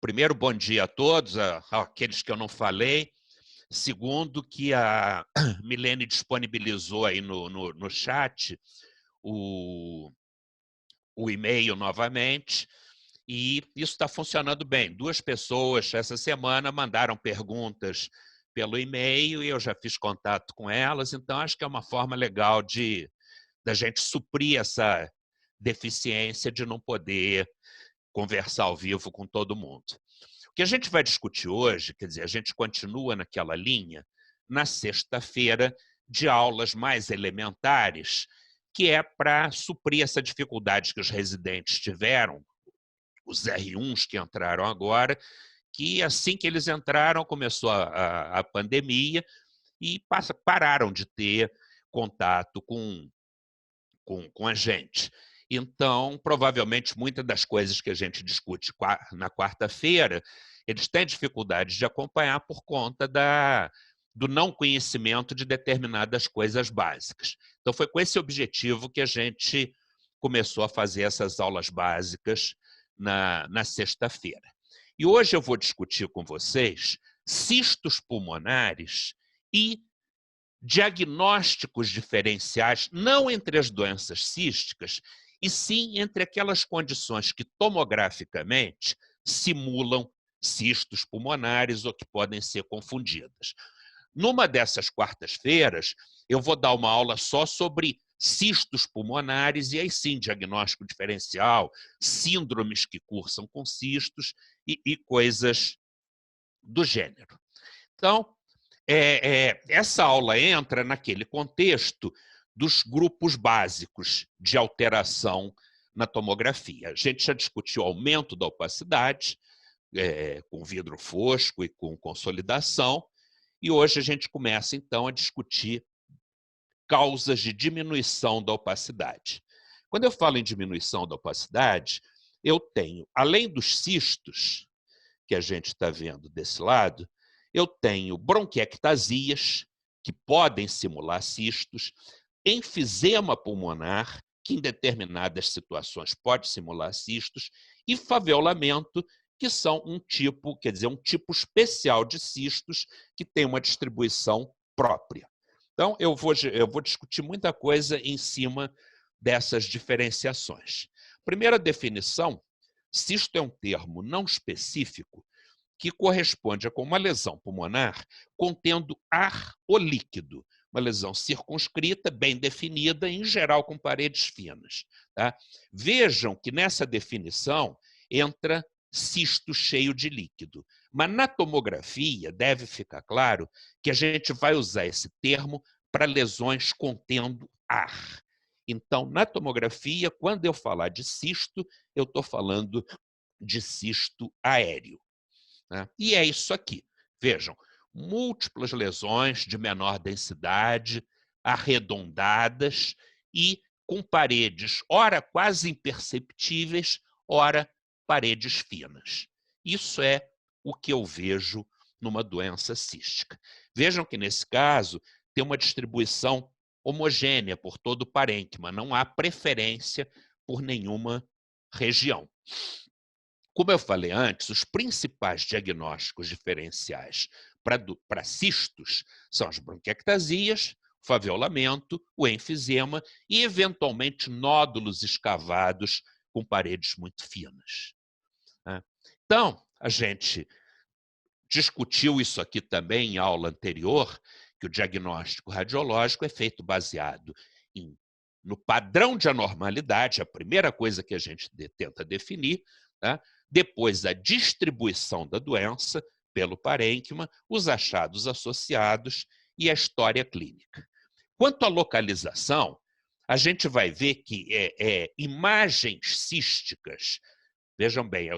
primeiro, bom dia a todos, aqueles que eu não falei. Segundo, que a Milene disponibilizou aí no chat o, o e-mail novamente, e isso está funcionando bem. 2 pessoas essa semana mandaram perguntas pelo e-mail e eu já fiz contato com elas, então acho que é uma forma legal da gente suprir essa deficiência de não poder conversar ao vivo com todo mundo. O que a gente vai discutir hoje, quer dizer, a gente continua naquela linha, na sexta-feira, de aulas mais elementares, que é para suprir essa dificuldade que os residentes tiveram, os R1s que entraram agora, que assim que eles entraram, começou a pandemia e pararam de ter contato com a gente. Então, provavelmente, muitas das coisas que a gente discute na quarta-feira, eles têm dificuldade de acompanhar por conta do não conhecimento de determinadas coisas básicas. Então, foi com esse objetivo que a gente começou a fazer essas aulas básicas na sexta-feira. E hoje eu vou discutir com vocês cistos pulmonares e diagnósticos diferenciais, não entre as doenças císticas, e sim entre aquelas condições que tomograficamente simulam cistos pulmonares ou que podem ser confundidas. Numa dessas quartas-feiras, eu vou dar uma aula só sobre cistos pulmonares e aí sim diagnóstico diferencial, síndromes que cursam com cistos e coisas do gênero. Então, essa aula entra naquele contexto dos grupos básicos de alteração na tomografia. A gente já discutiu aumento da opacidade, com vidro fosco e com consolidação, e hoje a gente começa, então, a discutir causas de diminuição da opacidade. Quando eu falo em diminuição da opacidade, eu tenho, além dos cistos, que a gente está vendo desse lado, eu tenho bronquiectasias, que podem simular cistos, enfisema pulmonar, que em determinadas situações pode simular cistos, e faveolamento, que são um tipo, quer dizer, um tipo especial de cistos que tem uma distribuição própria. Então, eu vou discutir muita coisa em cima dessas diferenciações. Primeira definição, cisto é um termo não específico que corresponde a uma lesão pulmonar contendo ar ou líquido, uma lesão circunscrita, bem definida, em geral com paredes finas. Tá? Vejam que nessa definição entra cisto cheio de líquido, mas na tomografia deve ficar claro que a gente vai usar esse termo para lesões contendo ar. Então, na tomografia, quando eu falar de cisto, eu estou falando de cisto aéreo. Né? E é isso aqui. Vejam, múltiplas lesões de menor densidade, arredondadas e com paredes, ora quase imperceptíveis, ora paredes finas. Isso é o que eu vejo numa doença cística. Vejam que, nesse caso, tem uma distribuição homogênea por todo o parênquima, não há preferência por nenhuma região. Como eu falei antes, os principais diagnósticos diferenciais para cistos são as bronquiectasias, o faveolamento, o enfisema e, eventualmente, nódulos escavados com paredes muito finas. Então, a gente discutiu isso aqui também em aula anterior, que o diagnóstico radiológico é feito baseado no padrão de anormalidade, a primeira coisa que a gente tenta definir, tá? Depois a distribuição da doença pelo parênquima, os achados associados e a história clínica. Quanto à localização, a gente vai ver que imagens císticas, vejam bem,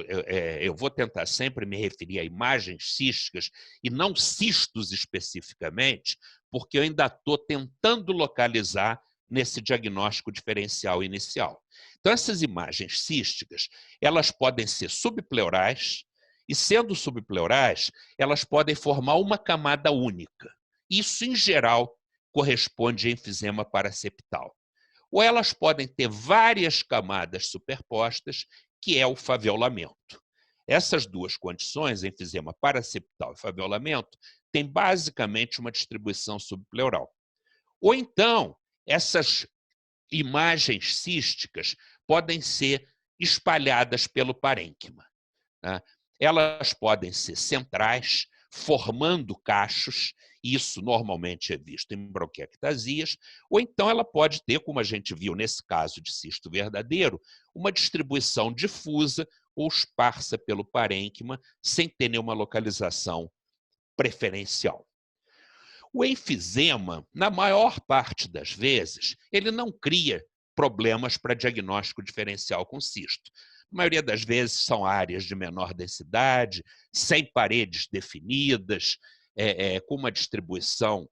eu vou tentar sempre me referir a imagens císticas e não cistos especificamente, porque eu ainda estou tentando localizar nesse diagnóstico diferencial inicial. Então, essas imagens císticas, elas podem ser subpleurais, e sendo subpleurais, elas podem formar uma camada única. Isso, em geral, corresponde a enfisema paraseptal. Ou elas podem ter várias camadas superpostas, que é o faveolamento. Essas duas condições, enfisema paraseptal e faviolamento, têm basicamente uma distribuição subpleural. Ou então, essas imagens císticas podem ser espalhadas pelo parênquima, né? Elas podem ser centrais, formando cachos, isso normalmente é visto em bronquiectasias, ou então ela pode ter, como a gente viu nesse caso de cisto verdadeiro, uma distribuição difusa ou esparsa pelo parênquima, sem ter nenhuma localização preferencial. O enfisema, na maior parte das vezes, ele não cria problemas para diagnóstico diferencial com cisto. A maioria das vezes são áreas de menor densidade, sem paredes definidas, com uma distribuição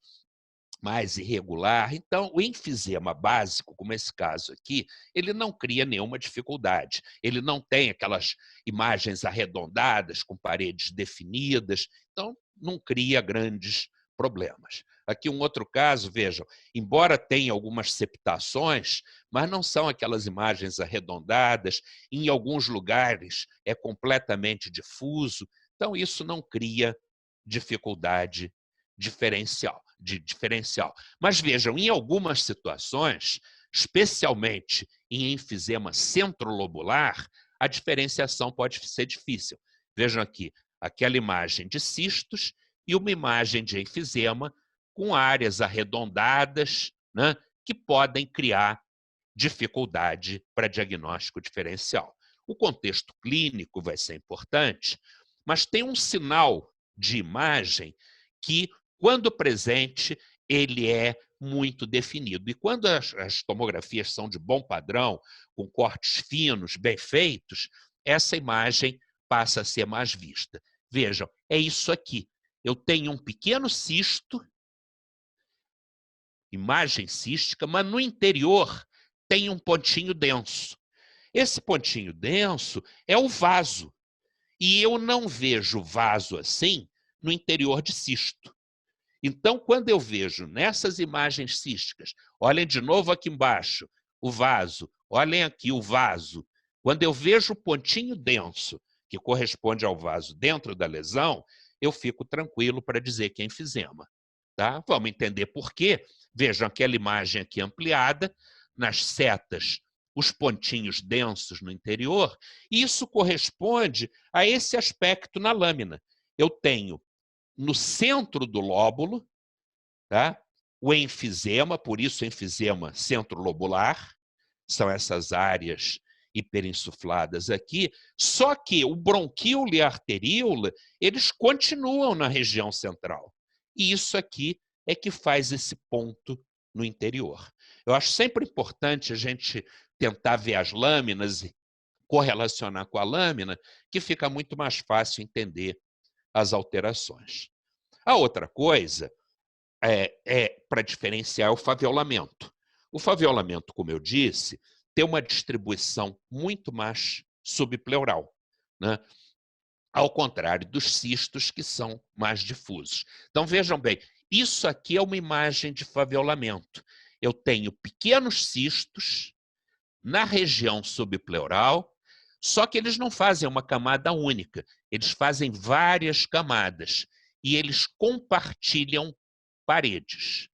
mais irregular. Então, o enfisema básico, como esse caso aqui, ele não cria nenhuma dificuldade. Ele não tem aquelas imagens arredondadas com paredes definidas, então não cria grandes problemas. Aqui um outro caso, vejam, embora tenha algumas septações, mas não são aquelas imagens arredondadas, em alguns lugares é completamente difuso, então isso não cria dificuldade diferencial. Mas vejam, em algumas situações, especialmente em enfisema centrolobular, a diferenciação pode ser difícil. Vejam aqui, aquela imagem de cistos e uma imagem de enfisema com áreas arredondadas, né, que podem criar dificuldade para diagnóstico diferencial. O contexto clínico vai ser importante, mas tem um sinal de imagem que, quando presente, ele é muito definido. E quando as tomografias são de bom padrão, com cortes finos, bem feitos, essa imagem passa a ser mais vista. Vejam, é isso aqui. Eu tenho um pequeno cisto, imagem cística, mas no interior tem um pontinho denso. Esse pontinho denso é o vaso. E eu não vejo vaso assim no interior de cisto. Então, quando eu vejo nessas imagens císticas, olhem de novo aqui embaixo, o vaso, olhem aqui o vaso. Quando eu vejo o pontinho denso, que corresponde ao vaso dentro da lesão, eu fico tranquilo para dizer que é enfisema. Tá? Vamos entender por quê. Vejam aquela imagem aqui ampliada, nas setas, os pontinhos densos no interior, e isso corresponde a esse aspecto na lâmina. Eu tenho no centro do lóbulo, tá, o enfisema, por isso enfisema centrolobular, são essas áreas hiperinsufladas aqui, só que o bronquíolo e a arteríola, eles continuam na região central. E isso aqui é que faz esse ponto no interior. Eu acho sempre importante a gente tentar ver as lâminas e correlacionar com a lâmina, que fica muito mais fácil entender as alterações. A outra coisa para diferenciar o faviolamento. O faviolamento, como eu disse, tem uma distribuição muito mais subpleural, né? Ao contrário dos cistos, que são mais difusos. Então, vejam bem, isso aqui é uma imagem de faviolamento. Eu tenho pequenos cistos na região subpleural, só que eles não fazem uma camada única, eles fazem várias camadas e eles compartilham paredes.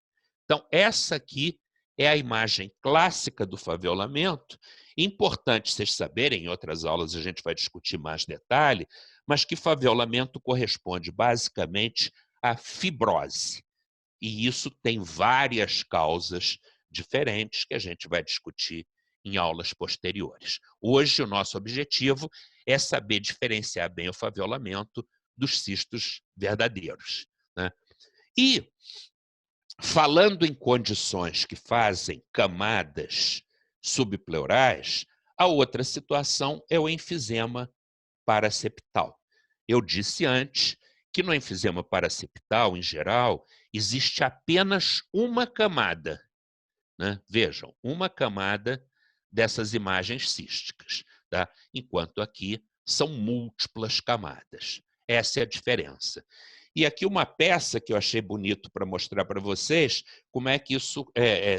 Então, essa aqui é a imagem clássica do faviolamento. Importante vocês saberem, em outras aulas a gente vai discutir mais detalhe, mas que faviolamento corresponde basicamente à fibrose. E isso tem várias causas diferentes que a gente vai discutir em aulas posteriores. Hoje, o nosso objetivo é saber diferenciar bem o faviolamento dos cistos verdadeiros, né? E, falando em condições que fazem camadas subpleurais, a outra situação é o enfisema paraseptal. Eu disse antes que no enfisema paraseptal, em geral, existe apenas uma camada, né? Vejam, uma camada dessas imagens císticas, tá? Enquanto aqui são múltiplas camadas. Essa é a diferença. E aqui uma peça que eu achei bonito para mostrar para vocês como é que isso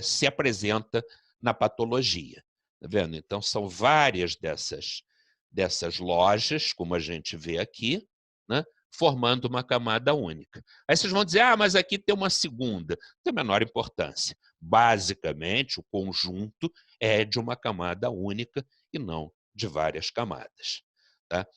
se apresenta na patologia. Tá vendo? Então, são várias dessas dessas lojas, como a gente vê aqui, né, formando uma camada única. Aí vocês vão dizer, mas aqui tem uma segunda. Não tem a menor importância. Basicamente, o conjunto é de uma camada única e não de várias camadas. Tá?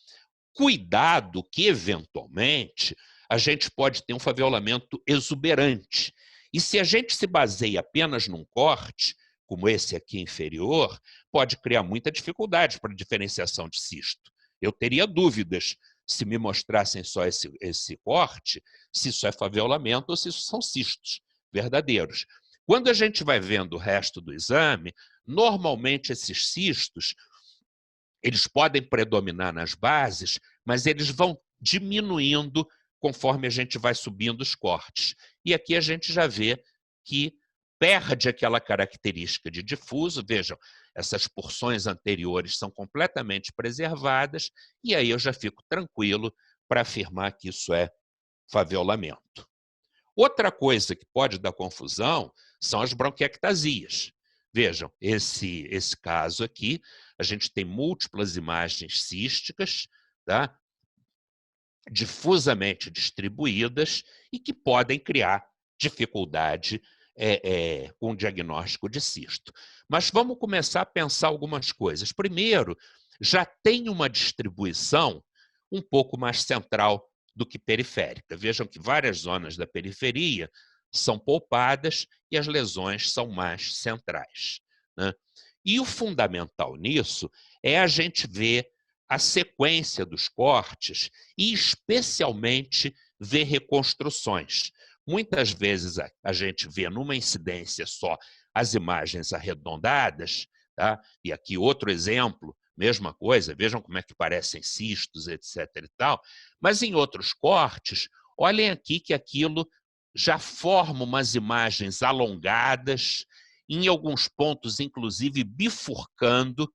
Cuidado que, eventualmente, a gente pode ter um favelamento exuberante. E se a gente se baseia apenas num corte, como esse aqui inferior, pode criar muita dificuldade para diferenciação de cisto. Eu teria dúvidas se me mostrassem só esse corte, se isso é favelamento ou se isso são cistos verdadeiros. Quando a gente vai vendo o resto do exame, normalmente esses cistos eles podem predominar nas bases, mas eles vão diminuindo conforme a gente vai subindo os cortes. E aqui a gente já vê que perde aquela característica de difuso. Vejam, essas porções anteriores são completamente preservadas, e aí eu já fico tranquilo para afirmar que isso é favelamento. Outra coisa que pode dar confusão são as bronquiectasias. Vejam, esse caso aqui, a gente tem múltiplas imagens císticas, tá? Difusamente distribuídas e que podem criar dificuldade com o diagnóstico de cisto. Mas vamos começar a pensar algumas coisas. Primeiro, já tem uma distribuição um pouco mais central do que periférica. Vejam que várias zonas da periferia são poupadas e as lesões são mais centrais, né? E o fundamental nisso é a gente ver a sequência dos cortes e, especialmente, ver reconstruções. Muitas vezes a gente vê numa incidência só as imagens arredondadas, tá? E aqui outro exemplo, mesma coisa, vejam como é que parecem cistos, etc. e tal, mas em outros cortes, olhem aqui que aquilo já forma umas imagens alongadas, em alguns pontos, inclusive, bifurcando,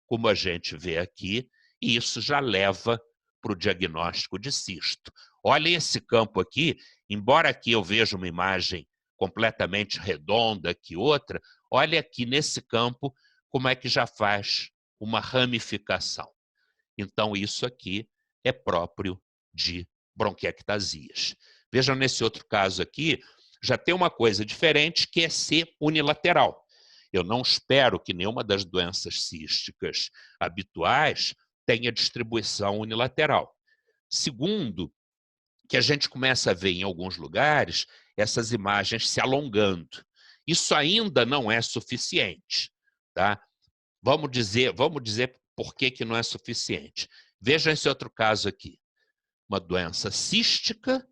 como a gente vê aqui, e isso já leva para o diagnóstico de cisto. Olhem esse campo aqui, embora aqui eu veja uma imagem completamente redonda que outra, olha aqui nesse campo como é que já faz uma ramificação. Então, isso aqui é próprio de bronquiectasias. Vejam, nesse outro caso aqui, já tem uma coisa diferente, que é ser unilateral. Eu não espero que nenhuma das doenças císticas habituais tenha distribuição unilateral. Segundo, que a gente começa a ver em alguns lugares essas imagens se alongando. Isso ainda não é suficiente, tá? Vamos dizer por que não é suficiente. Vejam esse outro caso aqui. Uma doença cística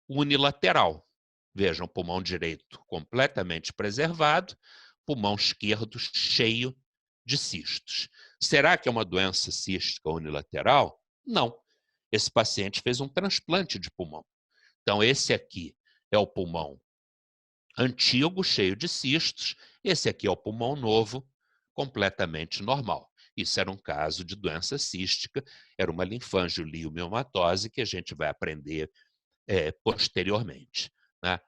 unilateral. Vejam, pulmão direito completamente preservado, pulmão esquerdo cheio de cistos. Será que é uma doença cística unilateral? Não. Esse paciente fez um transplante de pulmão. Então, esse aqui é o pulmão antigo, cheio de cistos. Esse aqui é o pulmão novo, completamente normal. Isso era um caso de doença cística, era uma linfangioliomioma que a gente vai aprender posteriormente, né?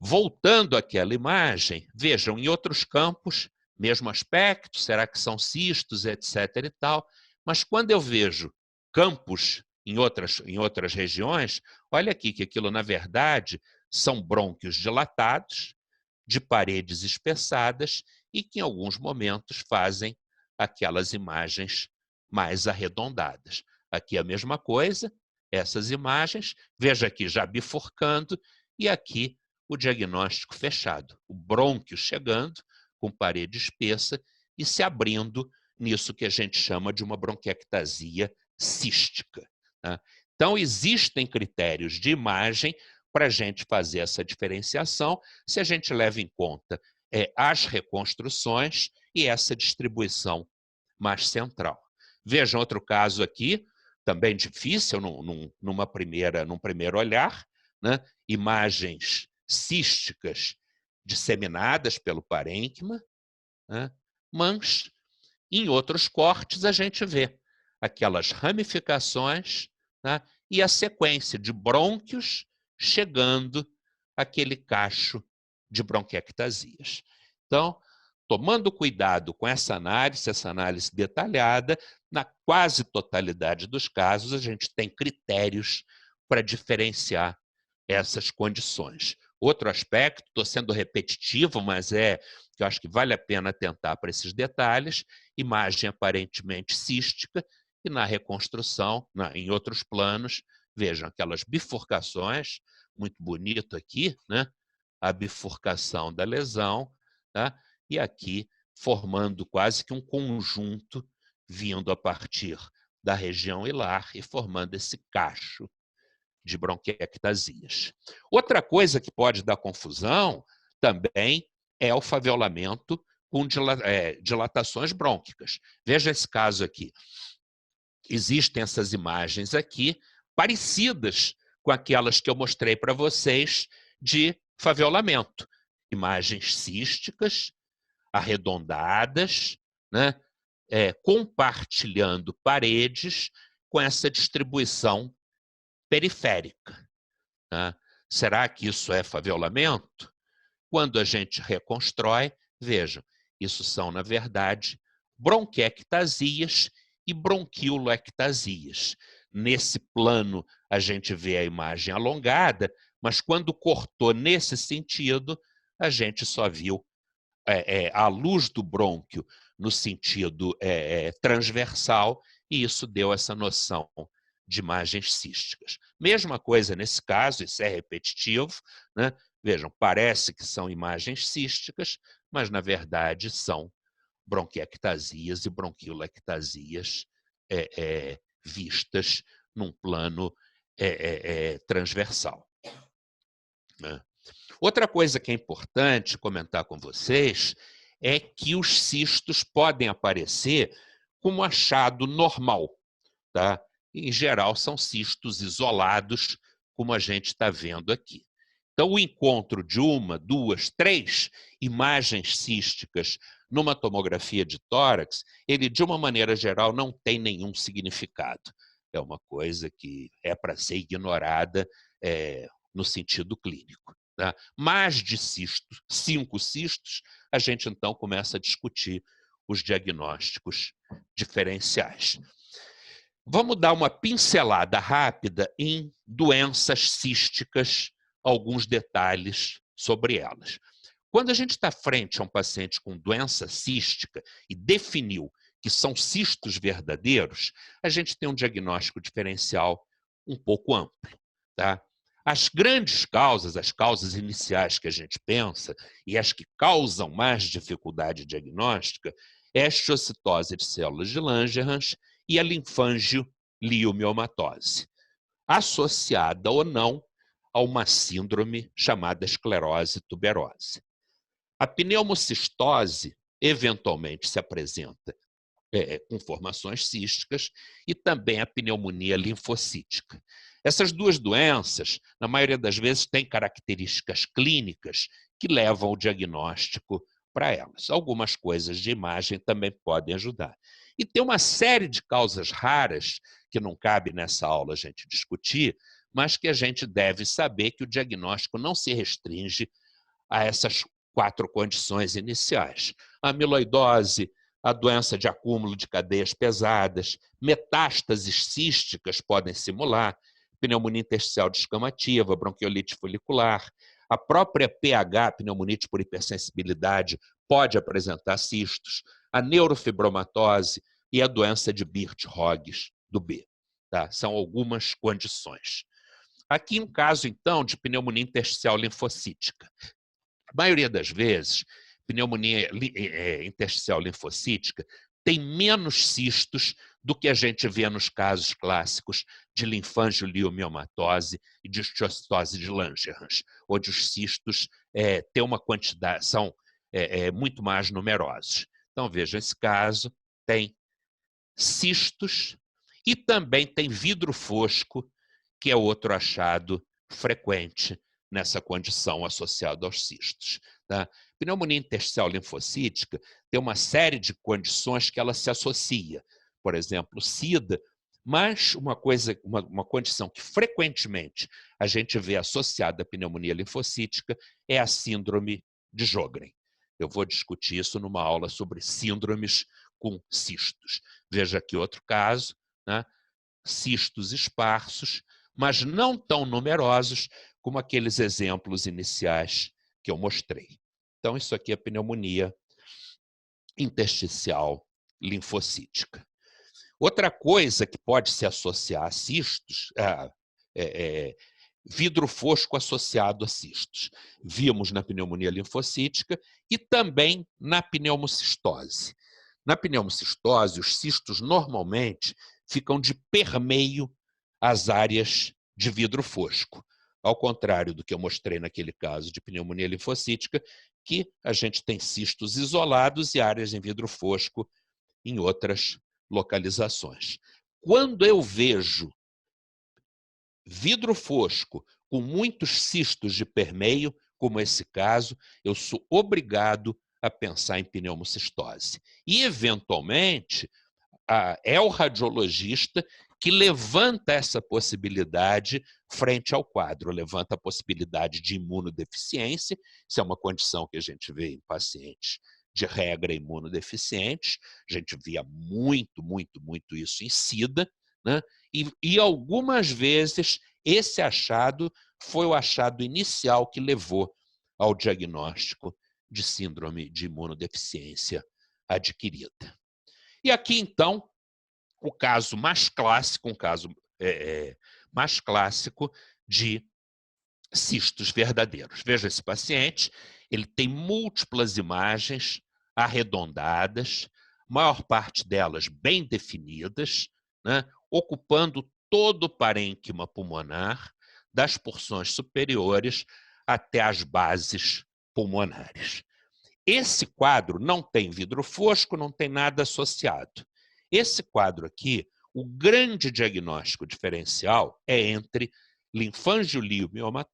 Voltando àquela imagem, vejam, em outros campos, mesmo aspecto, será que são cistos, etc. e tal, mas quando eu vejo campos em outras regiões, olha aqui que aquilo, na verdade, são brônquios dilatados, de paredes espessadas e que, em alguns momentos, fazem aquelas imagens mais arredondadas. Aqui a mesma coisa, essas imagens, veja aqui já bifurcando, e aqui o diagnóstico fechado. O brônquio chegando, com parede espessa, e se abrindo nisso que a gente chama de uma bronquiectasia cística, né? Então, existem critérios de imagem para a gente fazer essa diferenciação, se a gente leva em conta as reconstruções e essa distribuição mais central. Vejam outro caso aqui, também difícil num primeiro olhar, né? Imagens císticas disseminadas pelo parênquima, né? Mas em outros cortes a gente vê aquelas ramificações, né? E a sequência de brônquios chegando àquele cacho de bronquiectasias. Então, tomando cuidado com essa análise detalhada, na quase totalidade dos casos, a gente tem critérios para diferenciar essas condições. Outro aspecto, estou sendo repetitivo, mas que eu acho que vale a pena atentar para esses detalhes, imagem aparentemente cística, e na reconstrução, em outros planos, vejam aquelas bifurcações, muito bonito aqui, né? A bifurcação da lesão, tá? E aqui formando quase que um conjunto vindo a partir da região hilar e formando esse cacho de bronquiectasias. Outra coisa que pode dar confusão também é o favelamento com dilatações brônquicas. Veja esse caso aqui. Existem essas imagens aqui, parecidas com aquelas que eu mostrei para vocês de favelamento. Imagens císticas, arredondadas, né? Compartilhando paredes com essa distribuição periférica. Né? Será que isso é favelamento? Quando a gente reconstrói, vejam, isso são, na verdade, bronquiectasias e bronquiolectasias. Nesse plano, a gente vê a imagem alongada, mas quando cortou nesse sentido, a gente só viu a luz do brônquio no sentido transversal, e isso deu essa noção de imagens císticas. Mesma coisa nesse caso, isso é repetitivo, né? Vejam, parece que são imagens císticas, mas na verdade são bronquiectasias e bronquiolectasias vistas num plano transversal. Né? Outra coisa que é importante comentar com vocês é que os cistos podem aparecer como achado normal, tá? Em geral, são cistos isolados, como a gente está vendo aqui. Então, o encontro de uma, duas, três imagens císticas numa tomografia de tórax, ele, de uma maneira geral, não tem nenhum significado. É uma coisa que é para ser ignorada no sentido clínico. Tá? Mais de 5 cistos, a gente então começa a discutir os diagnósticos diferenciais. Vamos dar uma pincelada rápida em doenças císticas, alguns detalhes sobre elas. Quando a gente está frente a um paciente com doença cística e definiu que são cistos verdadeiros, a gente tem um diagnóstico diferencial um pouco amplo. Tá? As grandes causas, as causas iniciais que a gente pensa e as que causam mais dificuldade diagnóstica é a histiocytose de células de Langerhans e a linfangioliomioma,tose, associada ou não a uma síndrome chamada esclerose tuberosa. A pneumocistose eventualmente se apresenta com formações císticas e também a pneumonia linfocítica. Essas duas doenças, na maioria das vezes, têm características clínicas que levam o diagnóstico para elas. Algumas coisas de imagem também podem ajudar. E tem uma série de causas raras, que não cabe nessa aula a gente discutir, mas que a gente deve saber que o diagnóstico não se restringe a essas 4 condições iniciais. A amiloidose, a doença de acúmulo de cadeias pesadas, metástases císticas podem simular, pneumonia intersticial descamativa, bronquiolite folicular, a própria PH, pneumonite por hipersensibilidade, pode apresentar cistos, a neurofibromatose e a doença de Birt-Hoggs do B. Tá? São algumas condições. Aqui um caso, então, de pneumonia intersticial linfocítica. A maioria das vezes, pneumonia intersticial linfocítica tem menos cistos do que a gente vê nos casos clássicos de linfangioliomioma,tose e de histiocytose de Langerhans, onde os cistos têm uma quantidade, são muito mais numerosos. Então, veja, esse caso tem cistos e também tem vidro fosco, que é outro achado frequente nessa condição associada aos cistos. Tá? Pneumonia intersticial linfocítica tem uma série de condições que ela se associa. Por exemplo, SIDA, mas uma condição que frequentemente a gente vê associada à pneumonia linfocítica é a síndrome de Sjögren. Eu vou discutir isso numa aula sobre síndromes com cistos. Veja aqui outro caso, né? Cistos esparsos, mas não tão numerosos como aqueles exemplos iniciais que eu mostrei. Então, isso aqui é pneumonia intersticial linfocítica. Outra coisa que pode se associar a cistos é vidro fosco associado a cistos. Vimos na pneumonia linfocítica e também na pneumocistose. Na pneumocistose, os cistos normalmente ficam de permeio às áreas de vidro fosco, ao contrário do que eu mostrei naquele caso de pneumonia linfocítica, que a gente tem cistos isolados e áreas em vidro fosco em outras localizações. Quando eu vejo vidro fosco com muitos cistos de permeio, como esse caso, eu sou obrigado a pensar em pneumocistose. E, eventualmente, é o radiologista que levanta essa possibilidade frente ao quadro, levanta a possibilidade de imunodeficiência, isso é uma condição que a gente vê em pacientes de regra imunodeficientes, a gente via muito isso em SIDA, né? E algumas vezes esse achado foi o achado inicial que levou ao diagnóstico de síndrome de imunodeficiência adquirida. E aqui, então, o caso mais clássico, mais clássico de cistos verdadeiros. Veja esse paciente, ele tem múltiplas imagens arredondadas, maior parte delas bem definidas, né, ocupando todo o parênquima pulmonar, das porções superiores até as bases pulmonares. Esse quadro não tem vidro fosco, não tem nada associado. Esse quadro aqui, o grande diagnóstico diferencial é entre linfangioliomioma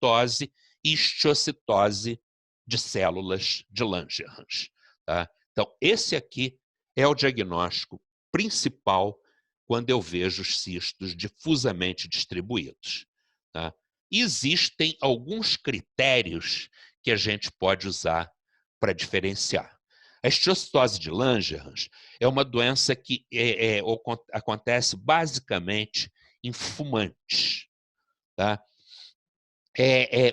e histiocytose de células de Langerhans. Tá? Então, esse aqui é o diagnóstico principal quando eu vejo os cistos difusamente distribuídos. Tá? Existem alguns critérios que a gente pode usar para diferenciar. A histiocytose de Langerhans é uma doença que acontece basicamente em fumantes. Tá?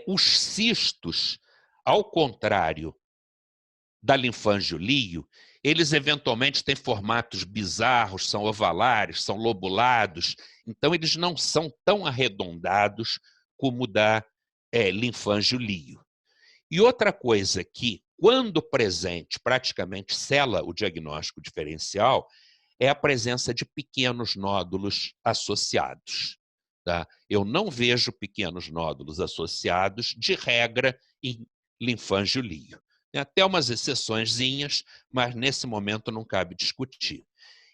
Os cistos, ao contrário da linfangiolio, eles eventualmente têm formatos bizarros, são ovalares, são lobulados, então eles não são tão arredondados como o da linfangiolio. E outra coisa que, quando presente, praticamente sela o diagnóstico diferencial, é a presença de pequenos nódulos associados. Tá? Eu não vejo pequenos nódulos associados, de regra, em linfangiolio. Tem até umas exceçõezinhas, mas nesse momento não cabe discutir.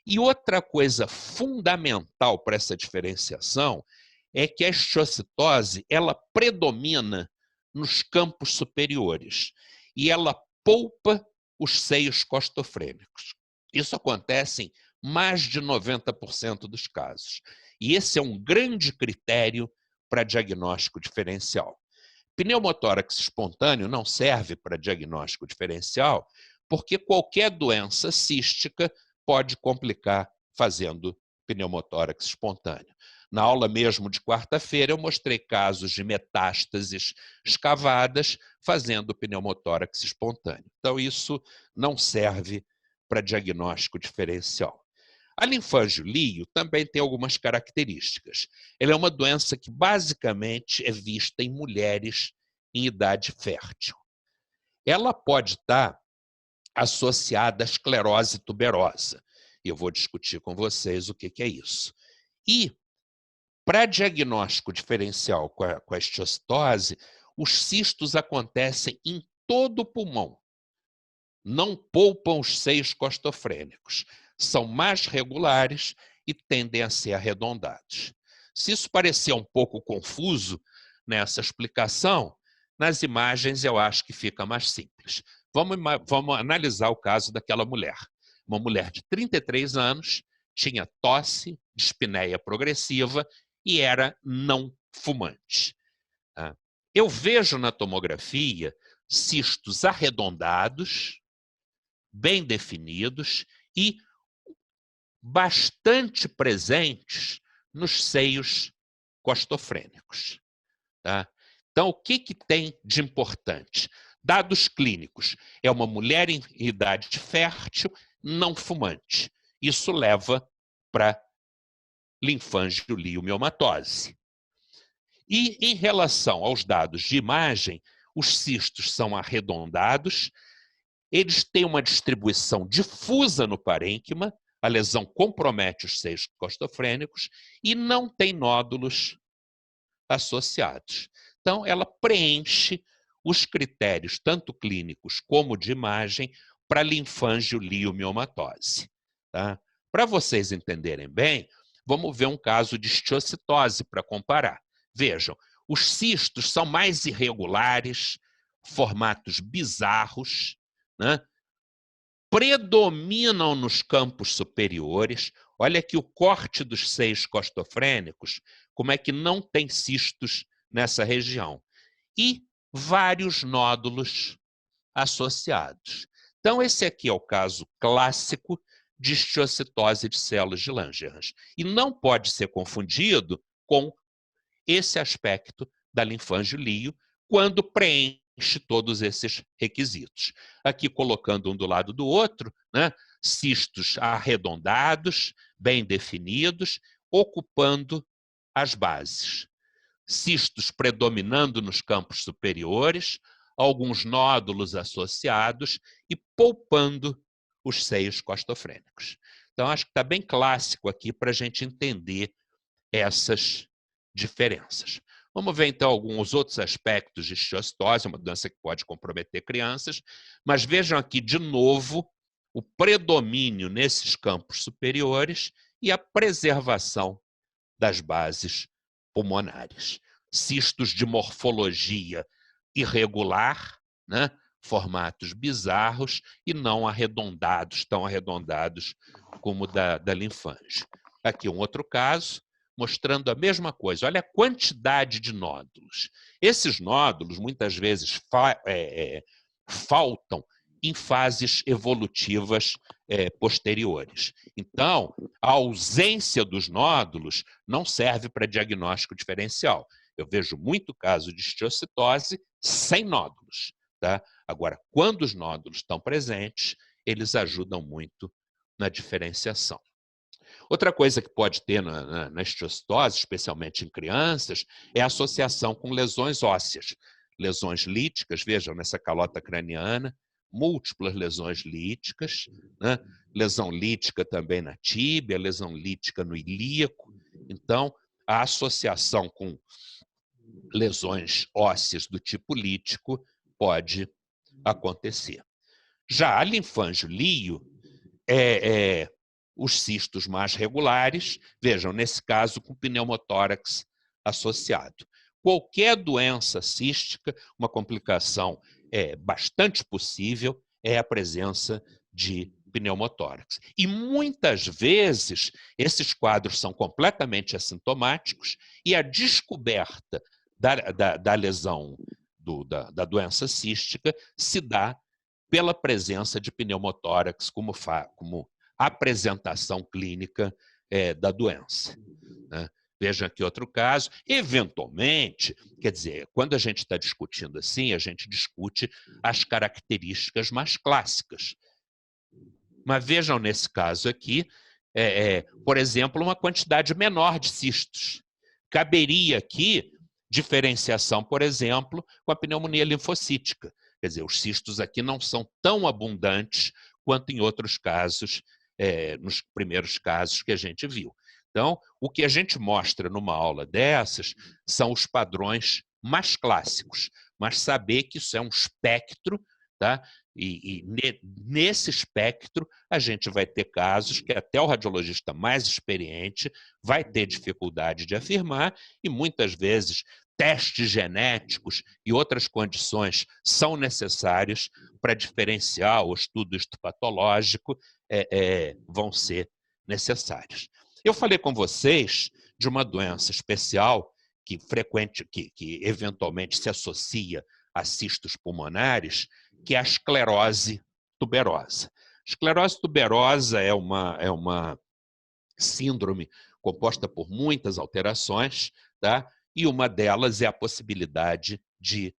E outra coisa fundamental para essa diferenciação é que a histiocytose ela predomina nos campos superiores e ela poupa os seios costofrênicos. Isso acontece em mais de 90% dos casos. E esse é um grande critério para diagnóstico diferencial. Pneumotórax espontâneo não serve para diagnóstico diferencial porque qualquer doença cística pode complicar fazendo pneumotórax espontâneo. Na aula mesmo de quarta-feira, eu mostrei casos de metástases escavadas fazendo pneumotórax espontâneo. Então, isso não serve para diagnóstico diferencial. A linfangiolio também tem algumas características. Ela é uma doença que basicamente é vista em mulheres em idade fértil. Ela pode estar associada à esclerose tuberosa. E eu vou discutir com vocês o que é isso. E, para diagnóstico diferencial com a histiocytose, os cistos acontecem em todo o pulmão. Não poupam os seios costofrênicos. São mais regulares e tendem a ser arredondados. Se isso parecer um pouco confuso nessa explicação, nas imagens eu acho que fica mais simples. Vamos analisar o caso daquela mulher. Uma mulher de 33 anos, tinha tosse, dispneia progressiva e era não fumante. Eu vejo na tomografia cistos arredondados, bem definidos e bastante presentes nos seios costofrênicos. Tá? Então, o que tem de importante? Dados clínicos. É uma mulher em idade fértil, não fumante. Isso leva para linfangioliomioma. E, em relação aos dados de imagem, os cistos são arredondados, eles têm uma distribuição difusa no parênquima, a lesão compromete os seios costofrênicos e não tem nódulos associados. Então, ela preenche os critérios, tanto clínicos como de imagem, para linfangioliomioma. Tá? Para vocês entenderem bem, vamos ver um caso de histiocytose para comparar. Vejam, os cistos são mais irregulares, formatos bizarros, né? Predominam nos campos superiores. Olha aqui o corte dos seios costofrênicos, como é que não tem cistos nessa região. E vários nódulos associados. Então, esse aqui é o caso clássico de histiocytose de células de Langerhans. E não pode ser confundido com esse aspecto da linfangiolio quando preenche todos esses requisitos. Aqui, colocando um do lado do outro, né, cistos arredondados, bem definidos, ocupando as bases. Cistos predominando nos campos superiores, alguns nódulos associados e poupando os seios costofrênicos. Então, acho que está bem clássico aqui para a gente entender essas diferenças. Vamos ver, então, alguns outros aspectos de histiocytose, uma doença que pode comprometer crianças, mas vejam aqui, de novo, o predomínio nesses campos superiores e a preservação das bases pulmonares. Cistos de morfologia irregular, né? Formatos bizarros e não arredondados, tão arredondados como da linfange. Aqui um outro caso, mostrando a mesma coisa. Olha a quantidade de nódulos. Esses nódulos, muitas vezes, faltam em fases evolutivas posteriores. Então, a ausência dos nódulos não serve para diagnóstico diferencial. Eu vejo muito caso de histiocytose sem nódulos. Tá? Agora, quando os nódulos estão presentes, eles ajudam muito na diferenciação. Outra coisa que pode ter na histiocytose, especialmente em crianças, é a associação com lesões ósseas. Lesões líticas, vejam, nessa calota craniana, múltiplas lesões líticas, né? Lesão lítica também na tíbia, lesão lítica no ilíaco. Então, a associação com lesões ósseas do tipo lítico pode acontecer. Já a linfangiolio os cistos mais regulares, vejam, nesse caso, com pneumotórax associado. Qualquer doença cística, uma complicação bastante possível é a presença de pneumotórax. E muitas vezes esses quadros são completamente assintomáticos e a descoberta da lesão da doença cística se dá pela presença de pneumotórax como apresentação clínica da doença. Né? Veja aqui outro caso. Eventualmente, quer dizer, quando a gente está discutindo assim, a gente discute as características mais clássicas. Mas vejam nesse caso aqui, por exemplo, uma quantidade menor de cistos. Caberia aqui diferenciação, por exemplo, com a pneumonia linfocítica. Quer dizer, os cistos aqui não são tão abundantes quanto em outros casos, nos primeiros casos que a gente viu. Então, o que a gente mostra numa aula dessas são os padrões mais clássicos, mas saber que isso é um espectro, tá? E nesse espectro a gente vai ter casos que até o radiologista mais experiente vai ter dificuldade de afirmar e muitas vezes testes genéticos e outras condições são necessários para diferenciar o estudo histopatológico vão ser necessários. Eu falei com vocês de uma doença especial que eventualmente se associa a cistos pulmonares, que é a esclerose tuberosa. Esclerose tuberosa é uma síndrome composta por muitas alterações, tá? E uma delas é a possibilidade de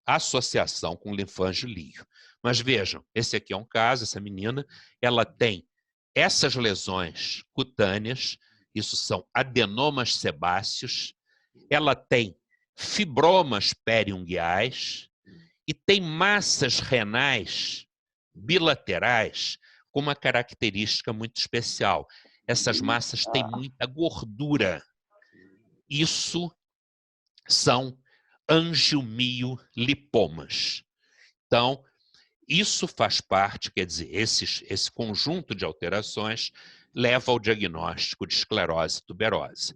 associação com linfangio. Mas vejam, esse aqui é um caso, essa menina, ela tem essas lesões cutâneas, isso são adenomas sebáceos, ela tem fibromas periungueais e tem massas renais bilaterais com uma característica muito especial. Essas massas têm muita gordura. Isso são angiomiolipomas. Então, isso faz parte, quer dizer, esse conjunto de alterações leva ao diagnóstico de esclerose tuberosa.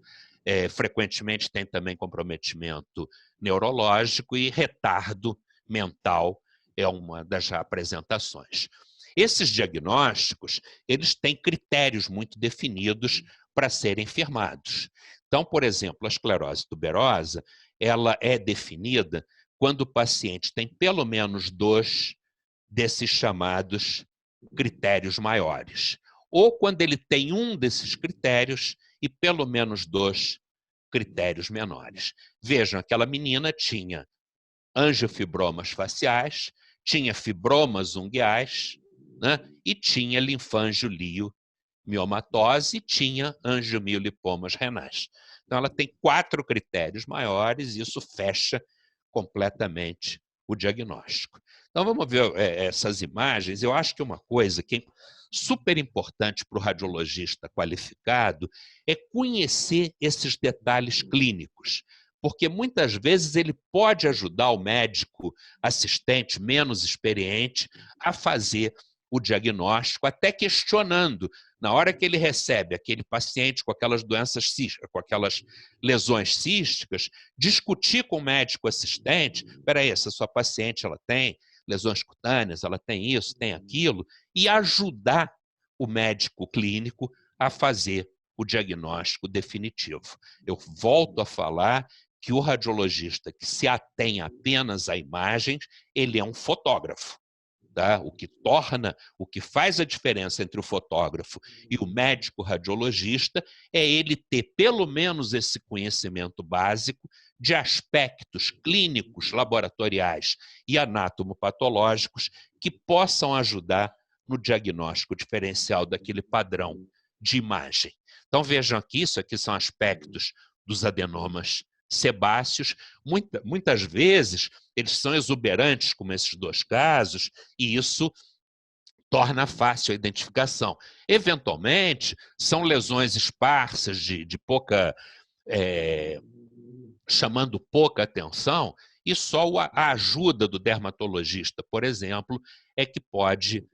Frequentemente tem também comprometimento neurológico e retardo mental é uma das apresentações. Esses diagnósticos, eles têm critérios muito definidos para serem firmados. Então, por exemplo, a esclerose tuberosa, ela é definida quando o paciente tem pelo menos 2 desses chamados critérios maiores. Ou quando ele tem um desses critérios e pelo menos 2 critérios menores. Vejam, aquela menina tinha angiofibromas faciais, tinha fibromas ungueais, né? E tinha linfangioliomioma,tose e tinha angiomiolipomas renais. Então, ela tem 4 critérios maiores e isso fecha completamente o diagnóstico. Então, vamos ver essas imagens. Eu acho que uma coisa que é super importante para o radiologista qualificado é conhecer esses detalhes clínicos, porque muitas vezes ele pode ajudar o médico assistente menos experiente a fazer o diagnóstico, até questionando. Na hora que ele recebe aquele paciente com aquelas doenças císticas, com aquelas lesões císticas, discutir com o médico assistente, espera aí, essa sua paciente ela tem lesões cutâneas, ela tem isso, tem aquilo, e ajudar o médico clínico a fazer o diagnóstico definitivo. Eu volto a falar que o radiologista que se atém apenas a imagens, ele é um fotógrafo. Tá? O que faz a diferença entre o fotógrafo e o médico radiologista é ele ter pelo menos esse conhecimento básico de aspectos clínicos, laboratoriais e anatomopatológicos que possam ajudar no diagnóstico diferencial daquele padrão de imagem. Então vejam aqui, isso aqui são aspectos dos adenomas sebáceos. Muitas vezes eles são exuberantes, como esses 2 casos, e isso torna fácil a identificação. Eventualmente, são lesões esparsas de pouca, chamando pouca atenção, e só a ajuda do dermatologista, por exemplo, é que pode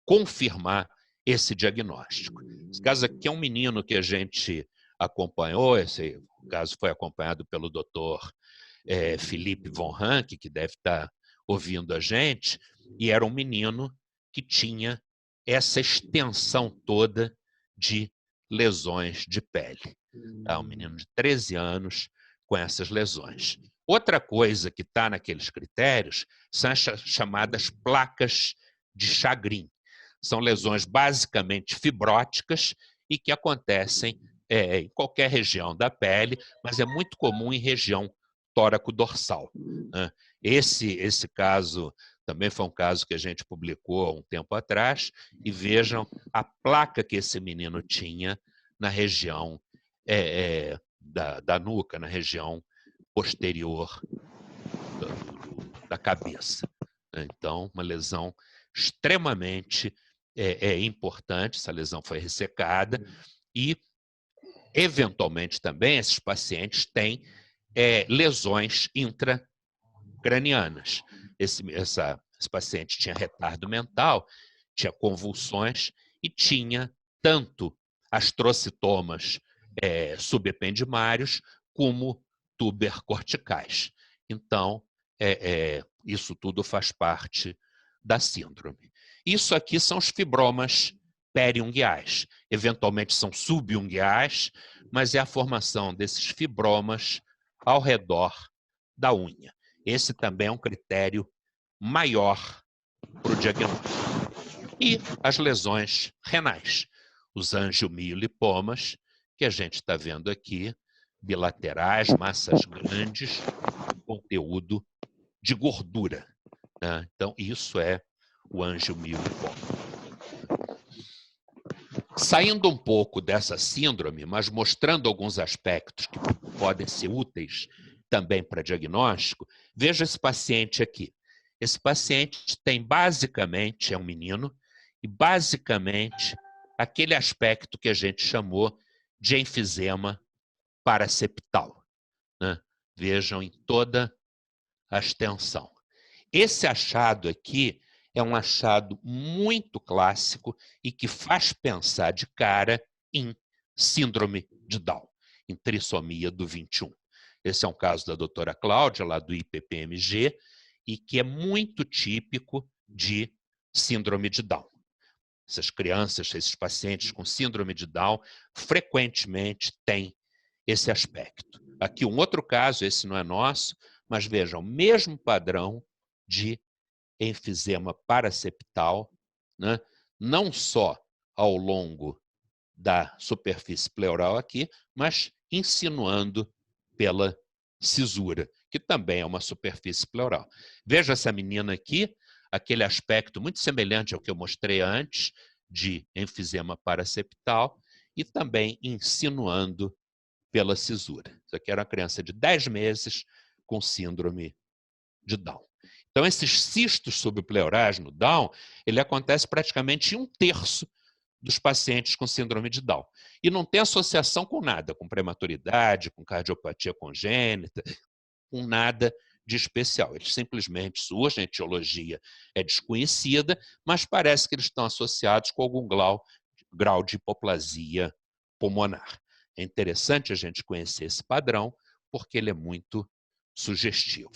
confirmar esse diagnóstico. Esse caso aqui é um menino que a gente acompanhou, esse caso foi acompanhado pelo doutor Felipe von Ranke, que deve estar ouvindo a gente, e era um menino que tinha essa extensão toda de lesões de pele. Tá? Um menino de 13 anos com essas lesões. Outra coisa que está naqueles critérios são as chamadas placas de Chagrin. São lesões basicamente fibróticas e que acontecem em qualquer região da pele, mas é muito comum em região tóraco-dorsal. Né? Esse caso também foi um caso que a gente publicou há um tempo atrás, e vejam a placa que esse menino tinha na região da nuca, na região posterior da cabeça. Então, uma lesão extremamente importante, essa lesão foi ressecada, e, eventualmente, também, esses pacientes têm lesões intracranianas. Esse paciente tinha retardo mental, tinha convulsões e tinha tanto astrocitomas subependimários como tubercorticais. Então, isso tudo faz parte da síndrome. Isso aqui são os fibromas periungueais. Eventualmente são subungueais, mas é a formação desses fibromas ao redor da unha. Esse também é um critério maior para o diagnóstico. E as lesões renais, os angiomiolipomas, que a gente está vendo aqui, bilaterais, massas grandes, conteúdo de gordura, né? Então, isso é o angiomiolipoma. Saindo um pouco dessa síndrome, mas mostrando alguns aspectos que podem ser úteis também para diagnóstico, veja esse paciente aqui. Esse paciente tem basicamente, é um menino, e basicamente aquele aspecto que a gente chamou de enfisema paraseptal, né? Vejam em toda a extensão. Esse achado aqui é um achado muito clássico e que faz pensar de cara em síndrome de Down, em trissomia do 21. Esse é um caso da doutora Cláudia, lá do IPPMG, e que é muito típico de síndrome de Down. Essas crianças, esses pacientes com síndrome de Down, frequentemente têm esse aspecto. Aqui um outro caso, esse não é nosso, mas vejam, o mesmo padrão de enfisema paraseptal, né? Não só ao longo da superfície pleural aqui, mas insinuando pela cisura, que também é uma superfície pleural. Veja essa menina aqui, aquele aspecto muito semelhante ao que eu mostrei antes, de enfisema paraseptal, e também insinuando pela cisura. Isso aqui era uma criança de 10 meses com síndrome de Down. Então, esses cistos subpleurais no Down, ele acontece praticamente em 1/3 dos pacientes com síndrome de Down. E não tem associação com nada, com prematuridade, com cardiopatia congênita, com nada de especial. Eles simplesmente, sua etiologia é desconhecida, mas parece que eles estão associados com algum grau de hipoplasia pulmonar. É interessante a gente conhecer esse padrão, porque ele é muito sugestivo.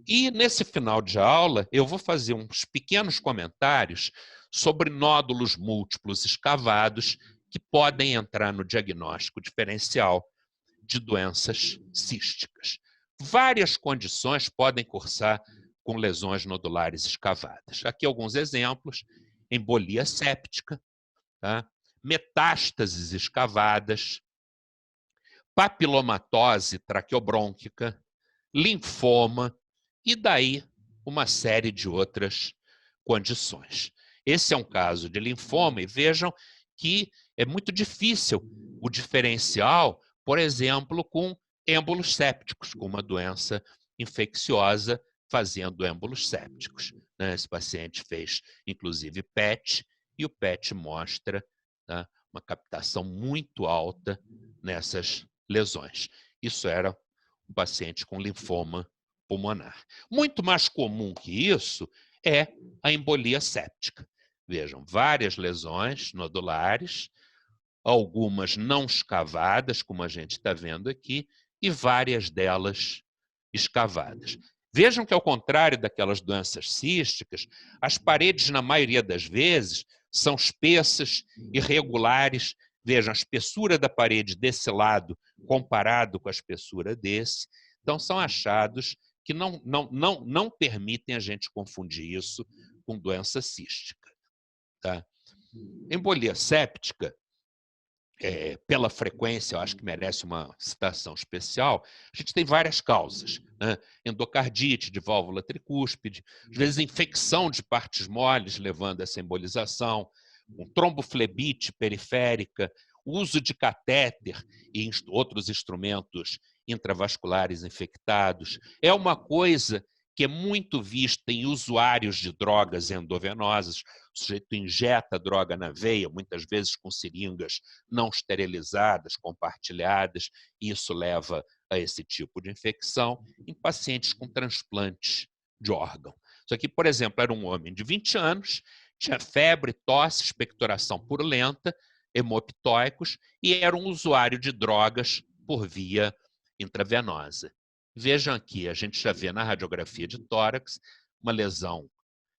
E nesse final de aula, eu vou fazer uns pequenos comentários sobre nódulos múltiplos escavados que podem entrar no diagnóstico diferencial de doenças císticas. Várias condições podem cursar com lesões nodulares escavadas. Aqui alguns exemplos: embolia séptica, tá? Metástases escavadas, papilomatose traqueobrônquica, linfoma, e daí uma série de outras condições. Esse é um caso de linfoma, e vejam que é muito difícil o diferencial, por exemplo, com êmbolos sépticos, com uma doença infecciosa fazendo êmbolos sépticos. Esse paciente fez, inclusive, PET, e o PET mostra, tá, uma captação muito alta nessas lesões. Isso era um paciente com linfoma pulmonar. Muito mais comum que isso é a embolia séptica. Vejam, várias lesões nodulares, algumas não escavadas, como a gente está vendo aqui, e várias delas escavadas. Vejam que, ao contrário daquelas doenças císticas, as paredes, na maioria das vezes, são espessas, irregulares. Vejam, a espessura da parede desse lado comparado com a espessura desse. Então, são achados que não permitem a gente confundir isso com doença cística. Tá? Embolia séptica, pela frequência, eu acho que merece uma citação especial. A gente tem várias causas, né? Endocardite de válvula tricúspide, às vezes infecção de partes moles levando a essa embolização, tromboflebite periférica, uso de catéter e outros instrumentos intravasculares infectados. É uma coisa que é muito vista em usuários de drogas endovenosas. O sujeito injeta a droga na veia, muitas vezes com seringas não esterilizadas, compartilhadas, e isso leva a esse tipo de infecção em pacientes com transplantes de órgão. Isso aqui, por exemplo, era um homem de 20 anos, tinha febre, tosse, expectoração purulenta, hemoptóicos, e era um usuário de drogas por via intravenosa. Vejam aqui, a gente já vê na radiografia de tórax uma lesão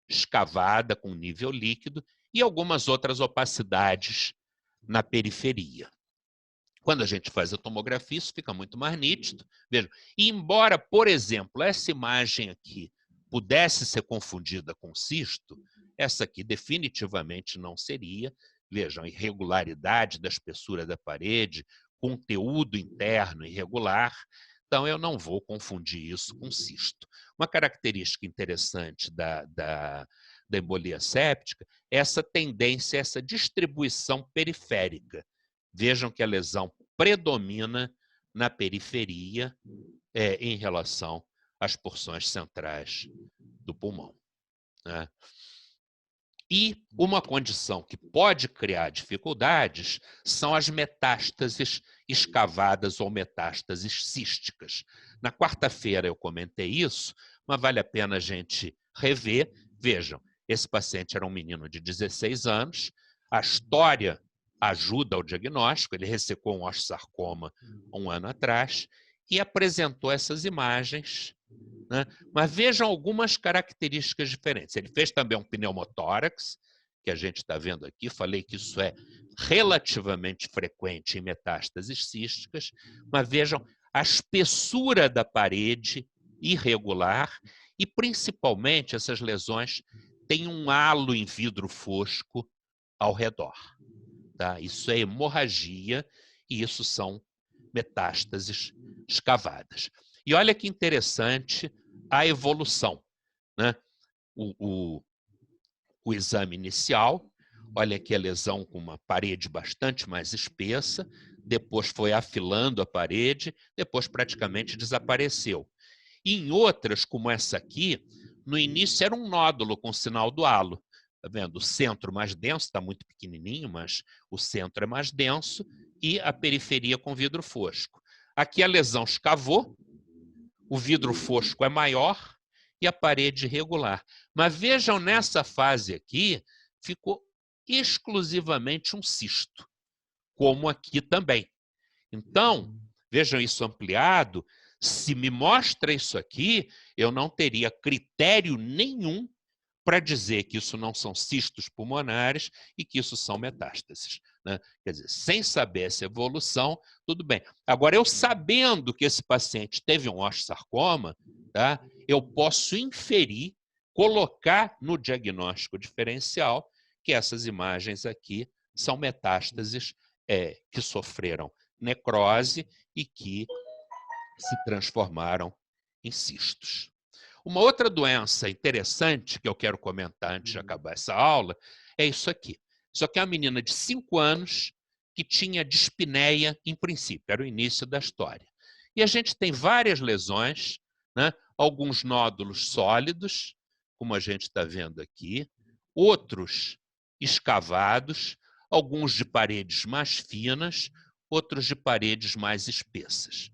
escavada com nível líquido e algumas outras opacidades na periferia. Quando a gente faz a tomografia, isso fica muito mais nítido. Vejam, e embora, por exemplo, essa imagem aqui pudesse ser confundida com cisto, essa aqui definitivamente não seria. Vejam, irregularidade da espessura da parede, conteúdo interno irregular. Então, eu não vou confundir isso com cisto. Uma característica interessante da embolia séptica é essa tendência, essa distribuição periférica. Vejam que a lesão predomina na periferia em relação às porções centrais do pulmão, né? E uma condição que pode criar dificuldades são as metástases escavadas ou metástases císticas. Na quarta-feira eu comentei isso, mas vale a pena a gente rever. Vejam, esse paciente era um menino de 16 anos, a história ajuda ao diagnóstico, ele ressecou um osteosarcoma 1 ano atrás e apresentou essas imagens, né? Mas vejam algumas características diferentes. Ele fez também um pneumotórax, que a gente está vendo aqui. Falei que isso é relativamente frequente em metástases císticas, mas vejam a espessura da parede irregular e, principalmente, essas lesões têm um halo em vidro fosco ao redor, tá? Isso é hemorragia e isso são metástases escavadas. E olha que interessante a evolução, né? O exame inicial, olha aqui a lesão com uma parede bastante mais espessa, depois foi afilando a parede, depois praticamente desapareceu. E em outras, como essa aqui, no início era um nódulo com sinal do halo. Tá vendo? O centro mais denso, está muito pequenininho, mas o centro é mais denso e a periferia com vidro fosco. Aqui a lesão escavou, o vidro fosco é maior e a parede irregular. Mas vejam, nessa fase aqui, ficou exclusivamente um cisto, como aqui também. Então, vejam isso ampliado, se me mostra isso aqui, eu não teria critério nenhum para dizer que isso não são cistos pulmonares e que isso são metástases, né? Quer dizer, sem saber essa evolução, tudo bem. Agora, eu sabendo que esse paciente teve um osteosarcoma, tá? Eu posso inferir, colocar no diagnóstico diferencial que essas imagens aqui são metástases que sofreram necrose e que se transformaram em cistos. Uma outra doença interessante que eu quero comentar antes de acabar essa aula é isso aqui. Isso aqui é uma menina de 5 anos que tinha dispneia em princípio, era o início da história. E a gente tem várias lesões, né? Alguns nódulos sólidos, como a gente está vendo aqui, outros escavados, alguns de paredes mais finas, outros de paredes mais espessas.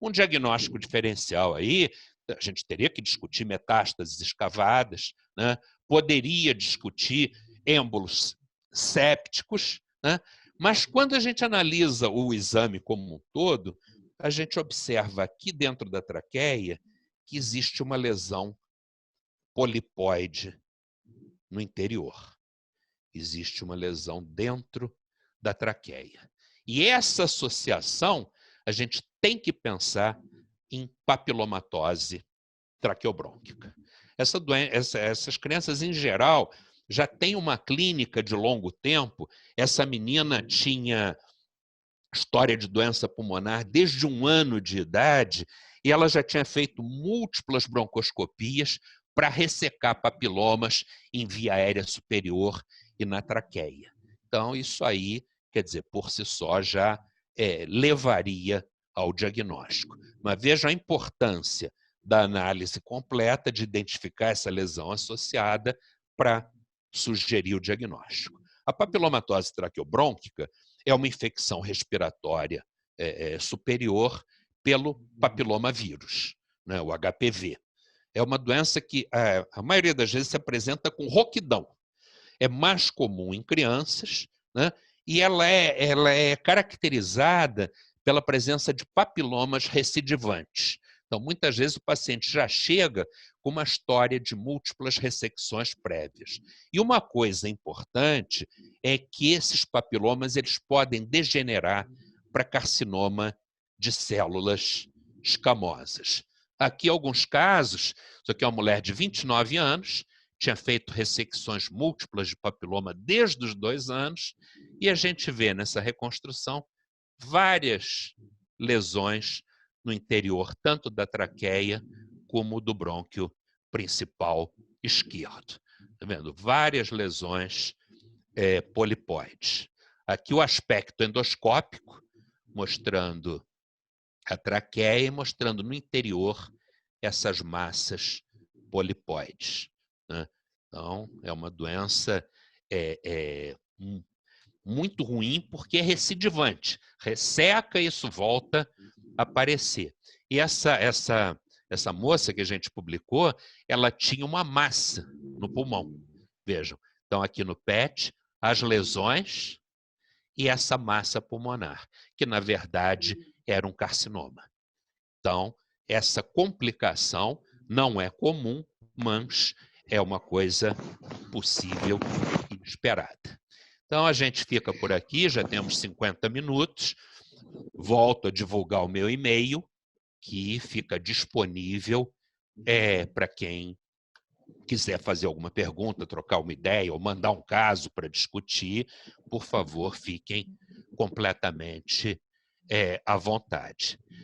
Um diagnóstico diferencial aí, a gente teria que discutir metástases escavadas, né? Poderia discutir êmbolos sépticos, né? Mas quando a gente analisa o exame como um todo, a gente observa aqui dentro da traqueia que existe uma lesão polipóide no interior. Existe uma lesão dentro da traqueia. E essa associação, a gente tem que pensar em papilomatose traqueobrônquica. Essas crianças, em geral, já têm uma clínica de longo tempo. Essa menina tinha história de doença pulmonar desde 1 ano de idade e ela já tinha feito múltiplas broncoscopias para ressecar papilomas em via aérea superior e na traqueia. Então, isso aí, quer dizer, por si só já levaria ao diagnóstico. Mas veja a importância da análise completa, de identificar essa lesão associada para sugerir o diagnóstico. A papilomatose traqueobrônquica é uma infecção respiratória superior pelo papilomavírus, né, o HPV. É uma doença que a maioria das vezes se apresenta com rouquidão. É mais comum em crianças, né, e ela é caracterizada pela presença de papilomas recidivantes. Então, muitas vezes o paciente já chega com uma história de múltiplas ressecções prévias. E uma coisa importante é que esses papilomas eles podem degenerar para carcinoma de células escamosas. Aqui alguns casos, isso aqui é uma mulher de 29 anos, tinha feito ressecções múltiplas de papiloma desde os 2 anos, e a gente vê nessa reconstrução várias lesões no interior, tanto da traqueia como do brônquio principal esquerdo. Está vendo? Várias lesões polipoides. Aqui o aspecto endoscópico, mostrando a traqueia e mostrando no interior essas massas polipoides, né? Então, é uma doença muito ruim porque é recidivante. Resseca e isso volta a aparecer. E essa moça que a gente publicou, ela tinha uma massa no pulmão. Vejam, então aqui no PET, as lesões e essa massa pulmonar, que na verdade era um carcinoma. Então, essa complicação não é comum, mas é uma coisa possível e inesperada. Então, a gente fica por aqui, já temos 50 minutos. Volto a divulgar o meu e-mail, que fica disponível para quem quiser fazer alguma pergunta, trocar uma ideia ou mandar um caso para discutir. Por favor, fiquem completamente à vontade.